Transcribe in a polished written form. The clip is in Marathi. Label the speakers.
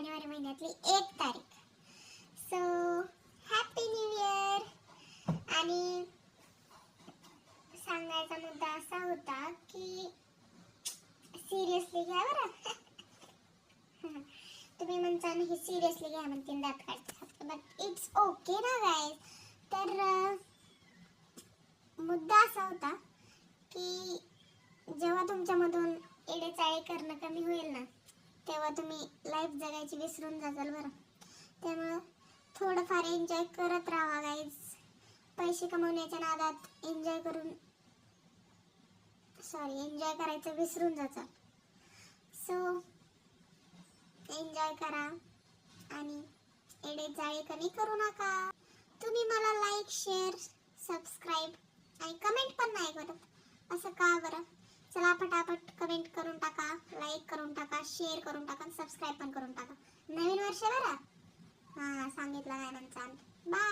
Speaker 1: जानेवारी महिन्यातली 1 तारीख. So happy new year. आणि सांगायचा मुद्दा असा होता की सिरियसली घ्या बरं. तुम्ही म्हणता हे सिरियसली घ्या म्हणते दात काढते, बट इट्स ओके ना गाईज. तर मुद्दा असा होता की जेव्हा तुमच्यामधून एडेचाळे करणं कमी होईल ना, तेव्हा तुम्ही लाईफ जगायची विसरून जाचाल बरं. त्यामुळं थोडंफार एन्जॉय करत राहा गाईज. पैसे कमवण्याच्या नादात एन्जॉय करायचं विसरून जाचाल. सो एन्जॉय करा आणि एडेचाळे कमी करू नका. तुम्ही मला लाईक, शेअर, सबस्क्राईब आणि कमेंट पण नाही करत, असं का बरं? चला पटापट कमेंट करून टाका, लाईक करून टाका, शेअर करून टाका, सबस्क्राईब पण करून टाका. नवीन वर्ष बरं. हां सांगितलं नाही म्हणता. बाय.